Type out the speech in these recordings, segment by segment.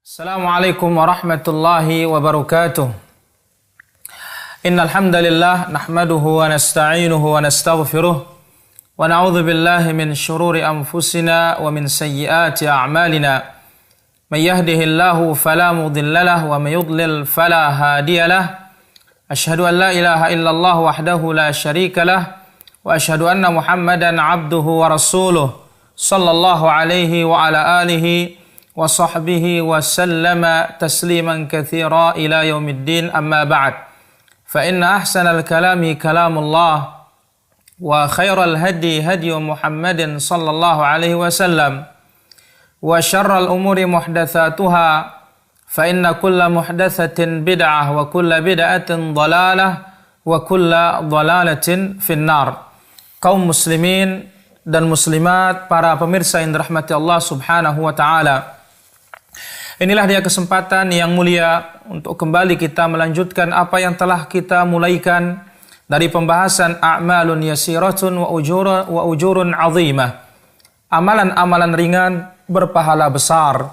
Assalamualaikum warahmatullahi wabarakatuh. Innal hamdalillah nahmaduhu wa nasta'inuhu wa nastaghfiruh wa na'udzu billahi min shururi anfusina wa min sayyiati a'malina. May yahdihillahu fala mudilla lahu wa may yudlil fala hadiya lahu. Asyhadu an la ilaha illallah wahdahu la syarika lahu wa asyhadu anna Muhammadan 'abduhu wa rasuluh sallallahu alaihi wa ala alihi wa sahbihi wa sallama tasliman katsira ila yaumiddin, amma ba'd. Fa inna ahsanal kalami kalamullah wa khairal hadi hadi Muhammadin sallallahu alaihi wasallam wa syarral umuri muhdatsatuha fa inna kulla muhdatsatin bid'ah wa kulla bid'atin dhalalah wa kulla dhalalatin finnar. Kaum muslimin dan muslimat, para pemirsa yang dirahmati Allah Subhanahu wa taala. Inilah dia kesempatan yang mulia untuk kembali kita melanjutkan apa yang telah kita mulaikan dari pembahasan a'malun yasiratun wa ujurun azimah. Amalan-amalan ringan berpahala besar.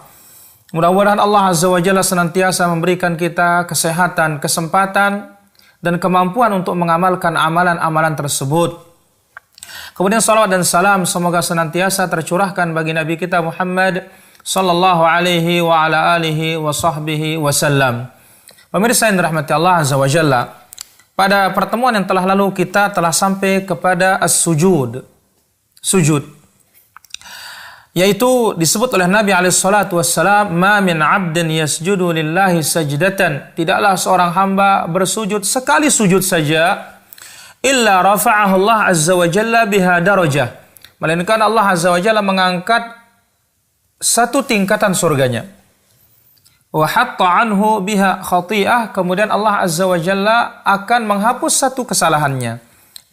Mudah-mudahan Allah Azza wa Jalla senantiasa memberikan kita kesehatan, kesempatan, dan kemampuan untuk mengamalkan amalan-amalan tersebut. Kemudian salawat dan salam semoga senantiasa tercurahkan bagi Nabi kita Muhammad sallallahu alaihi wa ala alihi wa sahbihi wasallam. Pemirsa yang dirahmati Allah Azza wa Jalla, pada pertemuan yang telah lalu kita telah sampai kepada as-sujud. Sujud. Yaitu disebut oleh Nabi alaihi salatu wassalam, "Ma min 'abdin yasjudu lillahi sajdatan." Tidaklah seorang hamba bersujud sekali sujud saja, illa rafa'ahu Allah Azza wa Jalla biha darajah. Melainkan Allah Azza wa Jalla mengangkat satu tingkatan surganya. Wa hatta anhu biha khati'ah, kemudian Allah Azza wa Jalla akan menghapus satu kesalahannya.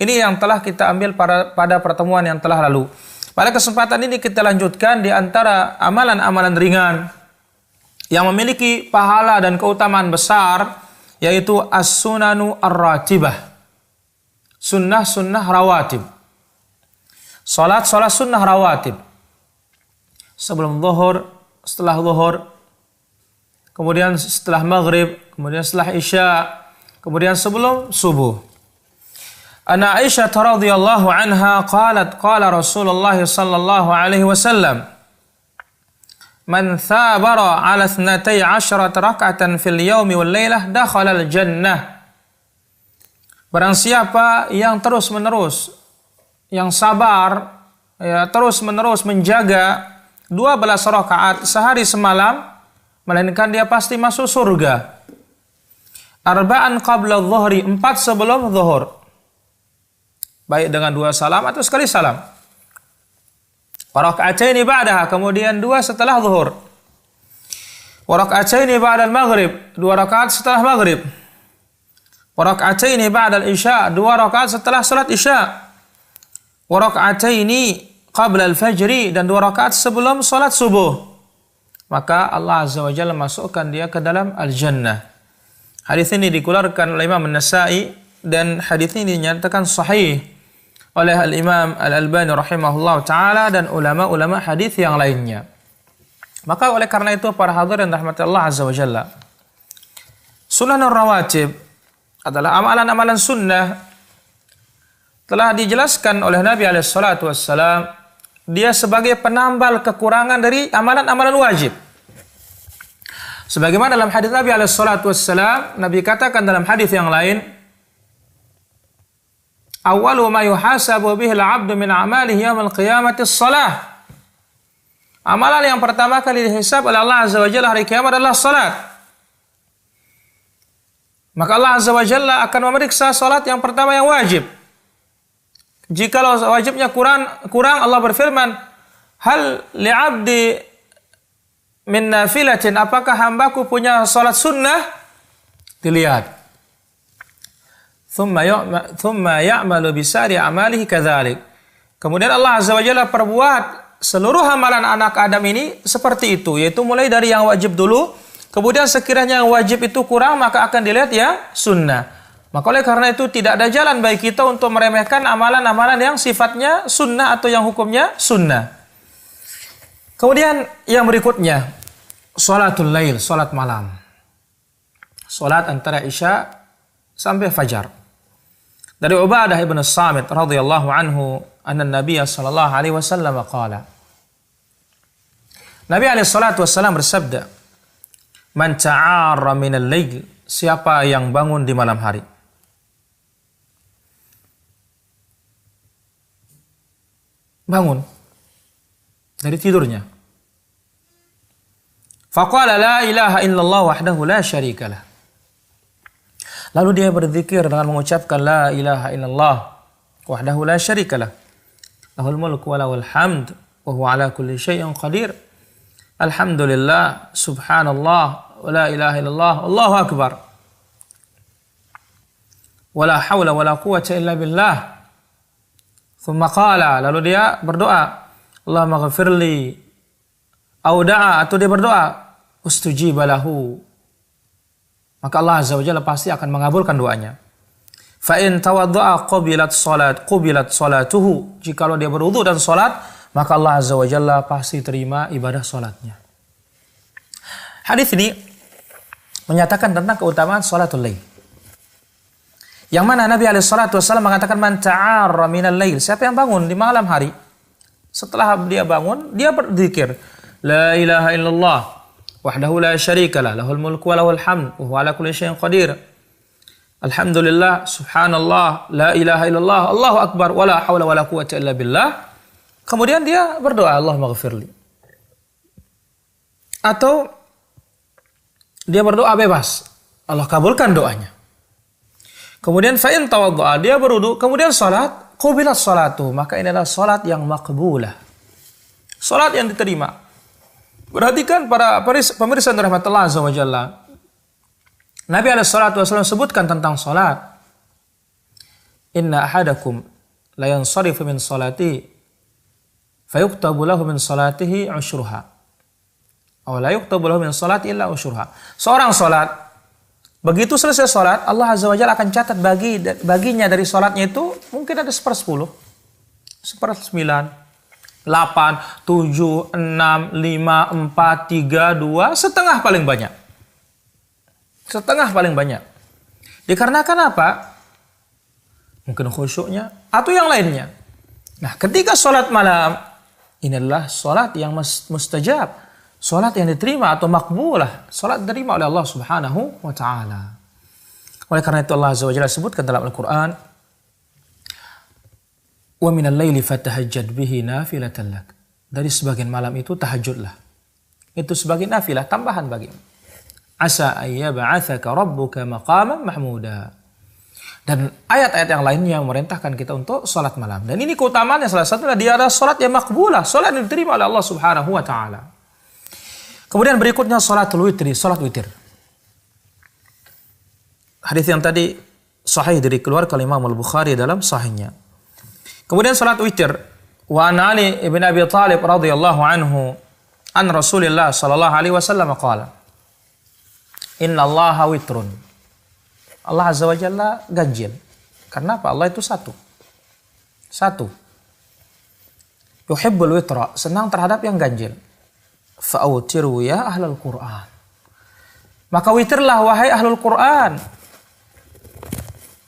Ini yang telah kita ambil pada pertemuan yang telah lalu. Pada kesempatan ini kita lanjutkan di antara amalan-amalan ringan yang memiliki pahala dan keutamaan besar, yaitu as-sunanu ar-ratibah. Sunnah-sunnah rawatib. Salat-salat sunnah rawatib. Sebelum zuhur, setelah zuhur, kemudian setelah maghrib, kemudian setelah isya, kemudian sebelum subuh. Ana Aisyah radhiyallahu anha qalat qala Rasulullah sallallahu alaihi wasallam, "Man thabara 'ala 12 rak'atan fil yaumi wal lailah dakhala al jannah." Barang siapa yang terus-menerus, yang sabar, terus-menerus menjaga 12 rakaat sehari semalam, melainkan dia pasti masuk surga. Arba'an qabla dhuhri, 4 sebelum zuhur. Baik dengan 2 salam atau sekali salam. Wa raka'ataini ba'daha, kemudian 2 setelah zuhur. Wa raka'ataini ba'dal maghrib, 2 rakaat setelah maghrib. Wa raka'ataini ba'dal isya, 2 rakaat setelah salat isya. Wa raka'ataini qabla al-fajri, dan 2 rakaat sebelum salat subuh. Maka Allah Azza wa Jalla masukkan dia ke dalam al-jannah. Hadis ini dikeluarkan oleh Imam An-Nasa'i, dan hadis ini dinyatakan sahih oleh al-Imam Al-Albani rahimahullah ta'ala dan ulama-ulama hadis yang lainnya. Maka oleh karena itu para hadirin rahmati Allah Azza wa Jalla, sunanur rawatib adalah amalan-amalan sunnah telah dijelaskan oleh Nabi alaihi salatu wassalam, dia sebagai penambal kekurangan dari amalan-amalan wajib. Sebagaimana dalam hadis Nabi alaihi salatu wassalam, Nabi katakan dalam hadis yang lain, "Awwalu ma yuhasabu bihi al-'abdu min a'malihi yaumil qiyamati as-shalah." Amalan yang pertama kali dihisab oleh Allah Azza wa Jalla hari kiamat adalah salat. Maka Allah Azza wa Jalla akan memeriksa salat yang pertama yang wajib. Jikalau wajibnya kurang, Allah berfirman, "Hal li'abdi min nafilatin?" Apakah hambaku punya salat sunnah? Dilihat. Thumma ya'malu bisari amalihi kadzalik. Kemudian Allah Azza wa Jalla perbuat seluruh amalan anak Adam ini seperti itu, yaitu mulai dari yang wajib dulu, kemudian sekiranya yang wajib itu kurang, maka akan dilihat yang sunnah. Maka oleh karena itu tidak ada jalan bagi kita untuk meremehkan amalan-amalan yang sifatnya sunnah atau yang hukumnya sunnah. Kemudian yang berikutnya, salatul lail, salat malam. Salat antara Isya sampai fajar. Dari Ubadah ibn Samit radhiyallahu anhu, anna Nabi sallallahu alaihi wasallam qala. Nabi alaihi salatu wasallam bersabda, "Man ta'arra min al-lail," siapa yang bangun di malam hari. Bangun dari tidurnya. Faqala la ilaha illallah wahdahu la syarika lah. Lalu dia berzikir dengan mengucapkan la ilaha illallah wahdahu la syarika lah. Lahul mulku wa lahul hamd wa huwa ala kulli syai'in qadir. Alhamdulillah, subhanallah, wa la ilaha illallah, Allahu akbar. Wa la hawla wa la quwwata illa billah. Thumma qala, lalu dia berdoa, Allahumma ghafirli, au da'a, atau dia berdoa, ustujiba lahu, maka Allah Azza wa Jalla pasti akan mengabulkan doanya. Fa in tawadda'a qubilat salatuhu, jikalau dia berwudu dan salat, maka Allah Azza wa Jalla pasti terima ibadah salatnya. Hadis ini menyatakan tentang keutamaan salatul lail. Yang mana Nabi alaihi salatu wasallam mengatakan man ta'arra minal lail, siapa yang bangun di malam hari, setelah dia bangun dia berzikir la ilaha illallah wahdahu la syarika lah, lahul mulku wa lahul hamd wa huwa ala kulli syai'in qadir. Alhamdulillah, subhanallah, la ilaha illallah, Allahu akbar, wa la haula wa la quwwata illa billah. Kemudian dia berdoa, Allahumma ghafirli. Atau dia berdoa bebas, Allah kabulkan doanya. Kemudian fa'in tawaddu'a, dia berwudu, kemudian salat, qubilat salatu, maka ini adalah salat yang maqbulah. Salat yang diterima. Perhatikan para pemirsa rahmatullah azza wa jalla. Nabi alaihi salatu wasallam sebutkan tentang salat. Inna ahadakum la yansarifu min salati fayuktabu lahu min salatihi usyruha. Aw la yuktabu lahu min salati illa usyruha. Seorang salat, begitu selesai salat, Allah Azza wa Jalla akan catat baginya dari salatnya itu mungkin ada 1/10, 1/9, 8, 7, 6, 5, 4, 3, 2, setengah paling banyak. Setengah paling banyak. Dikarenakan apa? Mungkin khusyuknya atau yang lainnya. Nah, ketika salat malam, ini adalah salat yang mustajab. Salat yang diterima atau makbulah, salat diterima oleh Allah Subhanahu wa taala. Oleh karena itu Allah Azza wa Jalla sebutkan dalam Al-Qur'an, "Wa minal laili fatahajjad bihi nafilatan lak." Dari sebagian malam itu tahajudlah. Itu sebagai nafilah, tambahan bagimu. Asa ayyab'atsaka rabbuka maqaman mahmuda. Dan ayat-ayat yang lainnya memerintahkan kita untuk salat malam. Dan ini keutamaannya salah satunya dia adalah salat yang makbulah, salat yang diterima oleh Allah Subhanahu wa taala. Kemudian berikutnya salatul witri, salat witir. Hadis yang tadi sahih dari keluarga Imam Al-Bukhari dalam sahihnya. Kemudian salat witir, wa an Ali ibn Abi Thalib radhiyallahu anhu an Rasulillah sallallahu alaihi wasallam qala, "Inna Allaha witrun." Allah Azza wa Jalla ganjil. Karena apa? Allah itu satu. Satu. Yuhibbul witra, senang terhadap yang ganjil. Fa'awtiru ya ahlul Qur'an. Maka witirlah wahai ahlul Qur'an.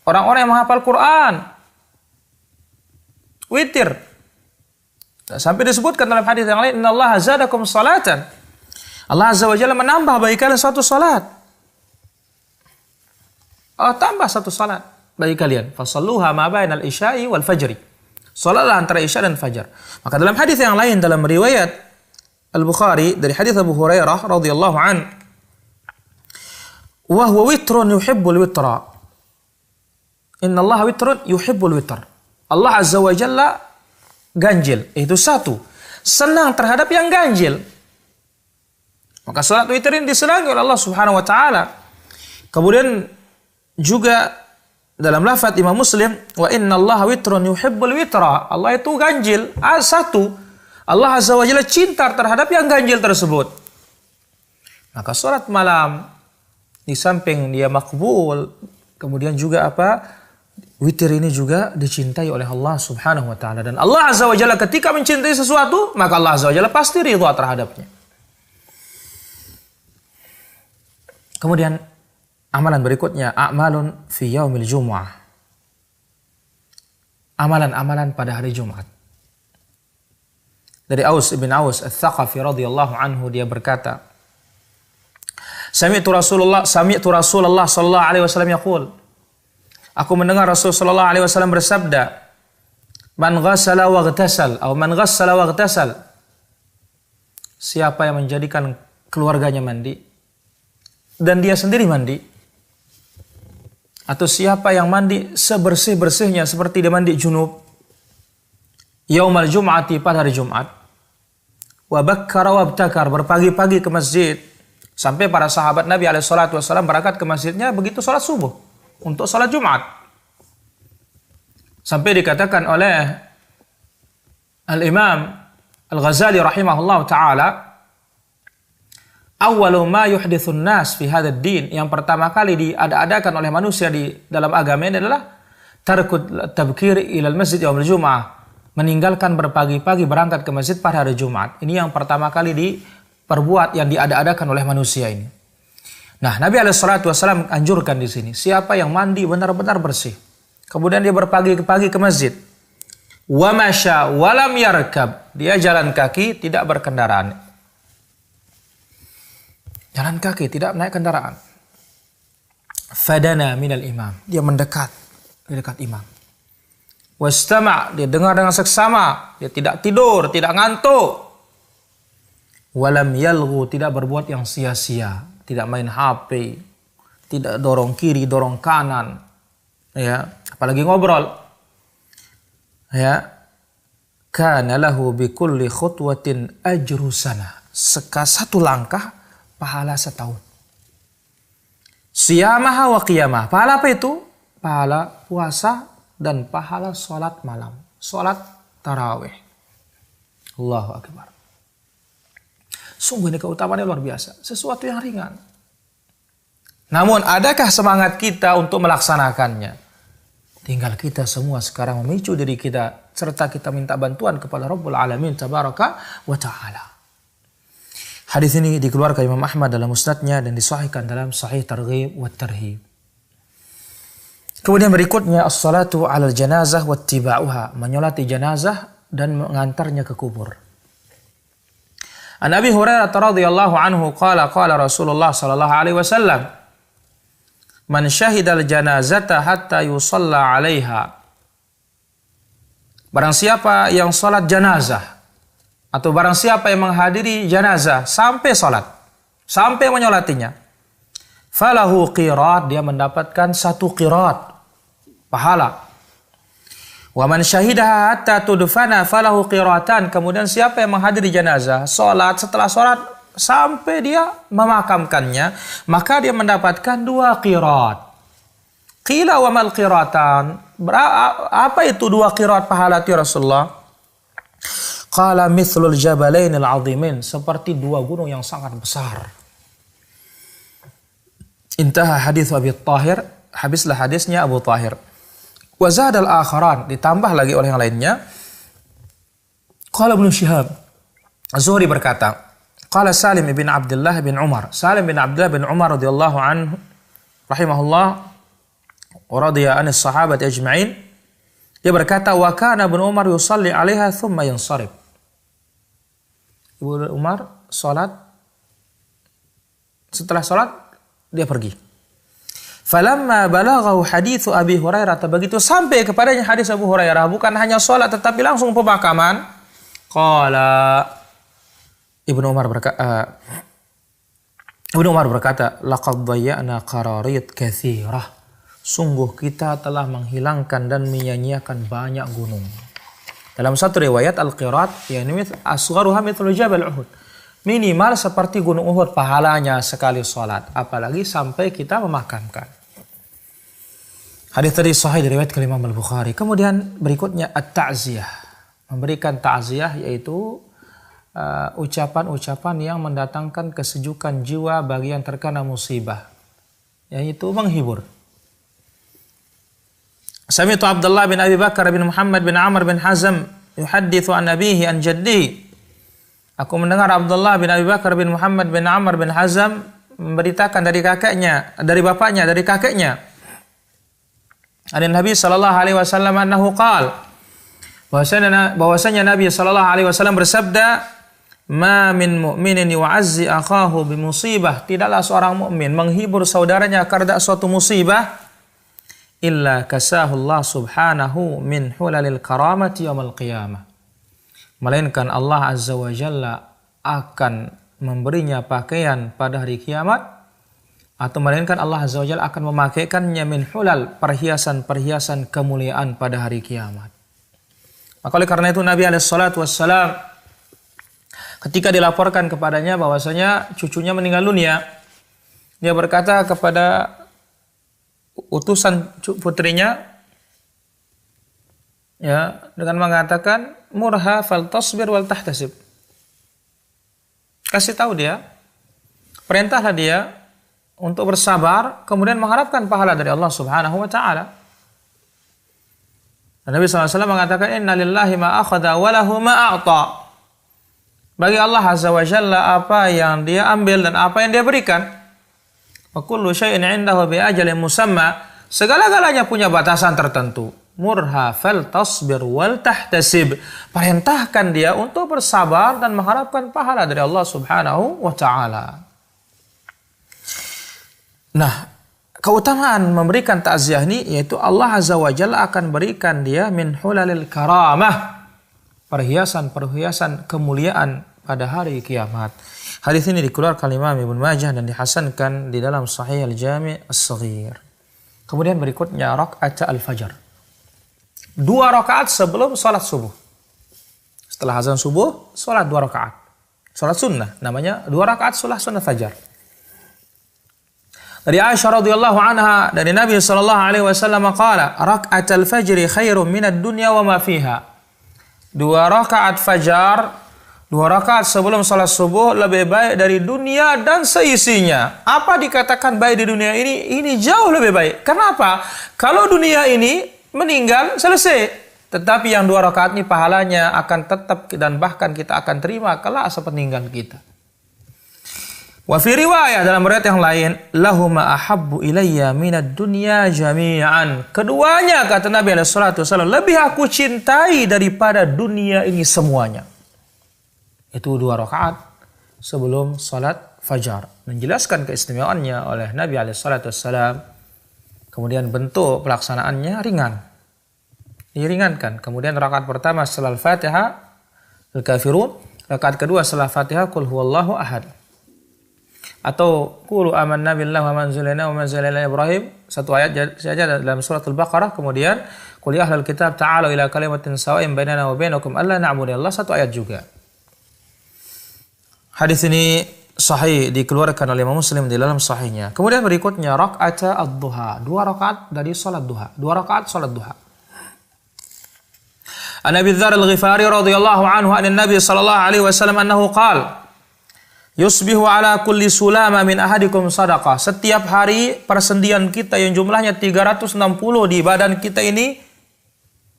Orang-orang yang menghafal Qur'an. Witir. Sampai disebutkan dalam hadis yang lain, innallaha zadakum salatan. Allah Azza wa Jalla menambah bagi kalian satu salat. Allah tambah satu salat bagi kalian. Fasalluha ma bainal isya'i wal fajri. Salatlah antara isya dan fajar. Maka dalam hadis yang lain dalam riwayat Al-Bukhari dari hadis Abu Hurairah radhiyallahu an, wa huwa witrun yuhibbul witra. Innallaha witrun yuhibbul witr. Allah Azza wa Jalla ganjil, itu satu, senang terhadap yang ganjil. Maka salat witir ini disenangi oleh Allah Subhanahu wa taala. Kemudian juga dalam lafaz Imam Muslim, wa innallaha witrun yuhibbul witra. Allah itu ganjil, satu. Allah Azza wa Jalla cinta terhadap yang ganjil tersebut. Maka salat malam di samping dia makbul, kemudian juga apa? Witir ini juga dicintai oleh Allah Subhanahu wa taala. Dan Allah Azza wa Jalla ketika mencintai sesuatu, maka Allah Azza wa Jalla pasti ridha terhadapnya. Kemudian amalan berikutnya, a'malun fi yaumil jumu'ah. Amalan-amalan pada hari Jumat. Dari Aus bin Aus Ats-Tsaqafi radhiyallahu anhu, dia berkata, Sami'tu Rasulullah sallallahu alaihi wasallam yaqul. Aku mendengar Rasul sallallahu alaihi wasallam bersabda, Man ghassala waghtasal atau man ghassala waghtasal. Siapa yang menjadikan keluarganya mandi dan dia sendiri mandi, atau siapa yang mandi sebersih-bersihnya seperti dia mandi junub, yaumal jum'ati, pada hari Jumat, wa bakkara wa abtakar, berpagi-pagi ke masjid, sampai para sahabat Nabi alaihissalatu wassalam berangkat ke masjidnya begitu salat subuh untuk salat Jumat. Sampai dikatakan oleh Al-Imam Al-Ghazali rahimahullah ta'ala, awwalu ma yuhdithun nas fi hadzal din, yang pertama kali diada-adakan oleh manusia di dalam agama ini adalah tarkut tabkir ilal masjid yaumil jumu'ah, meninggalkan berpagi-pagi berangkat ke masjid pada hari Jumat. Ini yang pertama kali diperbuat, yang diada-adakan oleh manusia ini. Nah, Nabi alaihissalatu wassalam anjurkan di sini, siapa yang mandi benar-benar bersih, kemudian dia berpagi-pagi ke masjid, wa masya wa lam yarkab, dia jalan kaki, tidak berkendaraan. Jalan kaki, tidak naik kendaraan. Fadana minal imam, dia mendekat di dekat imam. Wastama', dia dengar dengan seksama, dia tidak tidur, tidak ngantuk. Walam yalghu, tidak berbuat yang sia-sia, tidak main HP, tidak dorong kiri, dorong kanan, ya, apalagi ngobrol. Ya, kana lahu bi kulli khutwatin ajru sana, satu langkah pahala setahun. Siyamaha wa qiyamah, pahala apa itu? Pahala puasa dan pahala sholat malam, sholat tarawih. Allahu akbar. Sungguh ini keutamaannya luar biasa, sesuatu yang ringan. Namun adakah semangat kita untuk melaksanakannya? Tinggal kita semua sekarang memicu diri kita, serta kita minta bantuan kepada Rabbul Alamin Tabaraka wa Ta'ala. Hadis ini dikeluarkan Imam Ahmad dalam musnadnya dan disahihkan dalam Sahih Targhib wa Tarhib. Kemudian berikutnya as-salatu 'alal janazah wa ittiba'uha, menyolati janazah dan mengantarnya ke kubur. An Abi Hurairah radhiyallahu anhu qala Rasulullah sallallahu alaihi wasallam, Man syahidal janazata hatta yusalla 'alaiha. Barang siapa yang salat janazah, atau barang siapa yang menghadiri janazah sampai salat, sampai menyolatinya, falahu qirat, dia mendapatkan satu qirat pahala. Wa man syahidaha hatta tudfana falahu qiratan. Kemudian siapa yang menghadiri janazah, salat, setelah salat sampai dia memakamkannya, maka dia mendapatkan 2 qirat. Qila wa mal qiratan, apa itu 2 qirat pahala ya Rasulullah? Qala mithlul jabalain al-'azimin, seperti 2 gunung yang sangat besar. Intaha hadis Abi Tahir, habislah hadisnya Abu Tahir. Wa zada al-akharan, ditambah lagi oleh yang lainnya. Qala Ibnu Syihab, Az-Zuhri berkata, Qala Salim bin Abdullah bin Umar, Salim bin Abdullah bin Umar radhiyallahu anhu rahimahullah wa radiya anis sahabat ajma'in, dia berkata, wa kana Ibnu Umar yusalli 'alaiha thumma yansarif. Ibnu Umar salat, setelah salat dia pergi. Falamma balaghahu haditsu Abi Hurairah, begitu sampai kepadanya hadis Abu Hurairah, bukan hanya salat tetapi langsung pemakaman. Qala Ibnu Umar berkata, laqad dhayya'na qararit katsirah. Sungguh kita telah menghilangkan dan menyia-nyiakan banyak gunung. Dalam satu riwayat al-qirat, yakni asgharuha mithlu jabal Uhud. Minimal seperti gunung Uhud pahalanya sekali salat, apalagi sampai kita memakamkan. Hadis tadi sahih diriwayatkan Imam Al-Bukhari. Kemudian berikutnya at-ta'ziyah. Memberikan ta'ziyah yaitu ucapan-ucapan yang mendatangkan kesejukan jiwa bagi yang terkena musibah, yaitu menghibur. Sami'tu Abdullah bin Abi Bakar bin Muhammad bin Amr bin Hazm yuhaddithu an abihi an jaddihi. Aku mendengar Abdullah bin Abi Bakar bin Muhammad bin Amr bin Hazm memberitakan dari kakeknya, dari bapaknya, dari kakeknya. Ada Nabi sallallahu alaihi wasallam annahu qala, bahwasanya Nabi sallallahu alaihi wasallam bersabda, "Ma min mu'minin yu'azzi akhahu bi musibah." Tidaklah seorang mukmin menghibur saudaranya karena suatu musibah, illa kasahu Allah subhanahu min hulalil karamati yaumil qiyamah. Melainkan Allah azza wa jalla akan memberinya pakaian pada hari kiamat, atau melainkan Allah azza wa jalla akan memakaikannya min hulal, perhiasan-perhiasan kemuliaan pada hari kiamat. Maka oleh karena itu Nabi alaihi salatu wassalam ketika dilaporkan kepadanya bahwasanya cucunya meninggal dunia, dia berkata kepada utusan putrinya, ya, dengan mengatakan murha fal tasbir wal tahtasib. Kasih tahu dia, perintahlah dia untuk bersabar kemudian mengharapkan pahala dari Allah Subhanahu wa taala. Nabi SAW mengatakan inna lillahi ma akhadha wa lahu ma a'ta. Bagi Allah azza wa jalla apa yang dia ambil dan apa yang dia berikan. Wa kullu syai'in 'indahu bi ajalin musamma. Segala-galanya punya batasan tertentu. Murha fal tasbir wal tahtasib. Perintahkan dia untuk bersabar dan mengharapkan pahala dari Allah Subhanahu wa taala. Nah, keutamaan memberikan takziah ini yaitu Allah azza wa jalla akan berikan dia min hulalil karamah, perhiasan-perhiasan kemuliaan pada hari kiamat. Hadis ini dikeluarkan Imam Ibnu Majah dan dihasankan di dalam Sahih Al-Jami' As-Shaghir. Kemudian berikutnya rakaat al-fajr. 2 rakaat sebelum salat subuh. Setelah azan subuh, salat 2 rakaat. Salat sunnah, namanya 2 rakaat sunnah fajar. Dari Aisyah radhiyallahu anha dari Nabi sallallahu alaihi wasallam qala, rakaat al-fajr khairum minad dunya wa ma fiha. 2 rakaat fajar, 2 rakaat sebelum salat subuh lebih baik dari dunia dan seisinya. Apa dikatakan baik di dunia ini? Ini jauh lebih baik. Kenapa? Kalau dunia ini meninggal, selesai. Tetapi yang 2 rakaat ini pahalanya akan tetap dan bahkan kita akan terima kelak sepeninggal kita. Wa fi riwayah, dalam riwayat yang lain, lahuma ahabbu ilayya minad dunya jami'an. Keduanya, kata Nabi sallallahu alaihi wasallam, lebih aku cintai daripada dunia ini semuanya. Itu 2 rakaat sebelum salat fajar. Menjelaskan keistimewaannya oleh Nabi SAW. Kemudian bentuk pelaksanaannya ringan. Diringankan. Kemudian rakaat pertama setelah Al-Fatihah, Al-Kafirun. Rakaat kedua setelah Fatihah, Qul huwallahu ahad. Atau Qulu amanna billahi wa manzilina wa manzilina Ibrahim. Satu ayat saja dalam surat Al-Baqarah. Kemudian Qul ya ahlal kitab ta'alu ila kalimatin sawa'in bainana wa bainakum alla na'budallaha. Satu ayat juga. Hadis ini sahih, dikeluarkan oleh Imam Muslim di dalam sahihnya. Kemudian berikutnya rakaat ad-duha, 2 rakaat dari salat duha, 2 rakaat salat duha. An Abi Dzar Al-Ghifari radhiyallahu anhu an Nabi sallallahu alaihi wasallam annahu qala, yusbihu ala kulli sulama min ahadikum sadaqah. Setiap hari persendian kita yang jumlahnya 360 di badan kita ini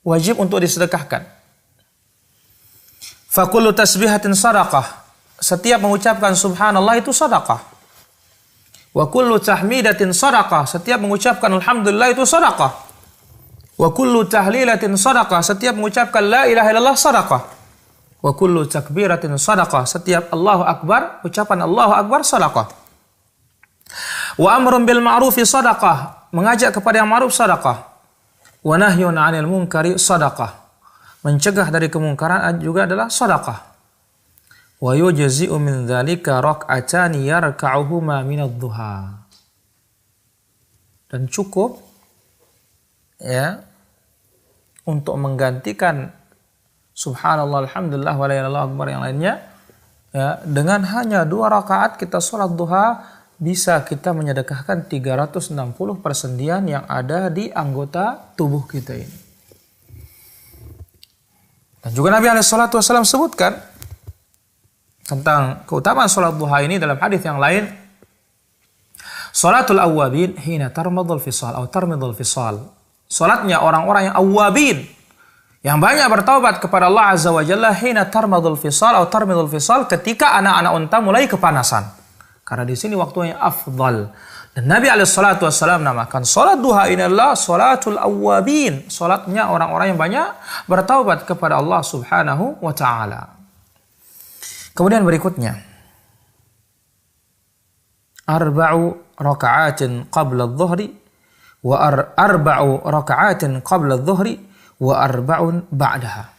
wajib untuk disedekahkan. Fa kullu tasbihatin sadaqah. Setiap mengucapkan subhanallah itu sedekah. Wa kullu tahmidatin sedekah. Setiap mengucapkan alhamdulillah itu sedekah. Wa kullu tahlilatin sedekah. Setiap mengucapkan la ilaha illallah sedekah. Wa kullu takbiratin sedekah. Setiap Allahu akbar, ucapan Allahu akbar sedekah. Wa amrun bil ma'rufi sedekah. Mengajak kepada yang ma'ruf sedekah. Wa nahyun 'anil munkari sedekah. Mencegah dari kemungkaran juga adalah sedekah. Wa yujzi'u min dzalika rak'atani yarka'uhuma min adh-dhuha. Dan cukup ya untuk menggantikan subhanallah alhamdulillah wa la ilaha illallah akbar yang lainnya ya, dengan hanya 2 rakaat kita salat duha bisa kita menyedekahkan 360 persendian yang ada di anggota tubuh kita ini. Dan juga Nabi alaihi wasallam sebutkan tentang keutamaan salat duha ini dalam hadis yang lain. Salatul awwabin hina tarmadul fisal atau tarmidul fisal. Salatnya orang-orang yang awwabin, yang banyak bertaubat kepada Allah azza wa jalla, hina tarmadul fisal atau tarmidul fisal, ketika anak-anak unta mulai kepanasan. Karena di sini waktunya afdal. Dan Nabi SAW namakan salat duha ini adalah salatul awwabin. Salatnya orang-orang yang banyak bertaubat kepada Allah Subhanahu wa ta'ala. Kemudian berikutnya, arba'u raka'atin qabla adh-dhuhri wa arba'u raka'atin qabla adh-dhuhri wa arba'un ba'daha.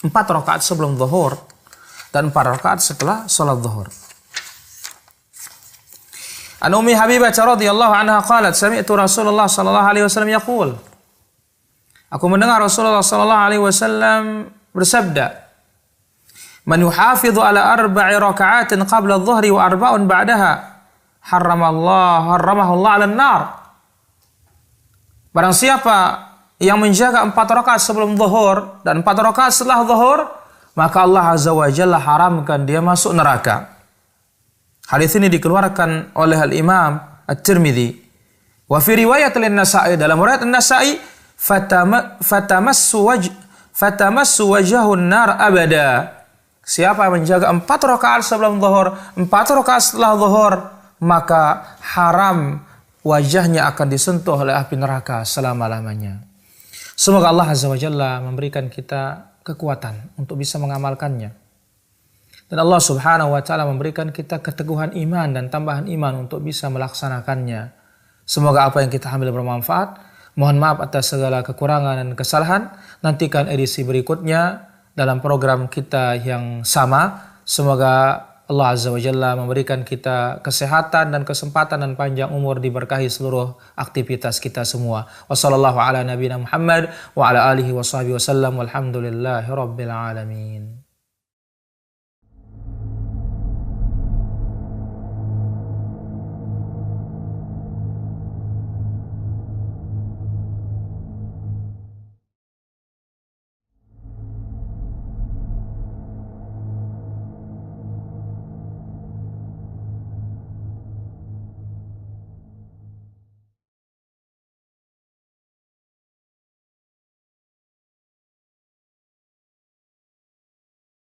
4 rakaat sebelum zuhur dan 4 rakaat setelah salat zuhur. An Ummi Habibah radhiyallahu anha qalat sami'tu Rasulullah sallallahu alaihi wasallam yaqul. Aku mendengar Rasulullah sallallahu alaihi wasallam bersabda, "Man yuhafidhu ala arba'i raka'atin qabla adh-dhuhri wa arba'un ba'daha, harramahu Allah 'alan nar." Barang siapa yang menjaga 4 rakaat sebelum zuhur dan 4 rakaat setelah zuhur, maka Allah Azza wa Jalla haramkan dia masuk neraka. Hadis ini dikeluarkan oleh Al-Imam At-Tirmidzi. Wa fi riwayat An-Nasa'i, dalam riwayat An-Nasa'i, fatamassu wajhahun nar abada. Siapa yang menjaga 4 rakaat sebelum zuhur, 4 rakaat setelah zuhur, maka haram wajahnya akan disentuh oleh api neraka selama-lamanya. Semoga Allah Azza wa Jalla memberikan kita kekuatan untuk bisa mengamalkannya. Dan Allah Subhanahu wa ta'ala memberikan kita keteguhan iman dan tambahan iman untuk bisa melaksanakannya. Semoga apa yang kita ambil bermanfaat. Mohon maaf atas segala kekurangan dan kesalahan. Nantikan edisi berikutnya dalam program kita yang sama. Semoga Allah Azza wa Jalla memberikan kita kesehatan dan kesempatan dan panjang umur, diberkahi seluruh aktivitas kita semua. Wassallallahu ala nabiyina Muhammad wa ala alihi wa sahbihi wasallam walhamdulillahi rabbil alamin.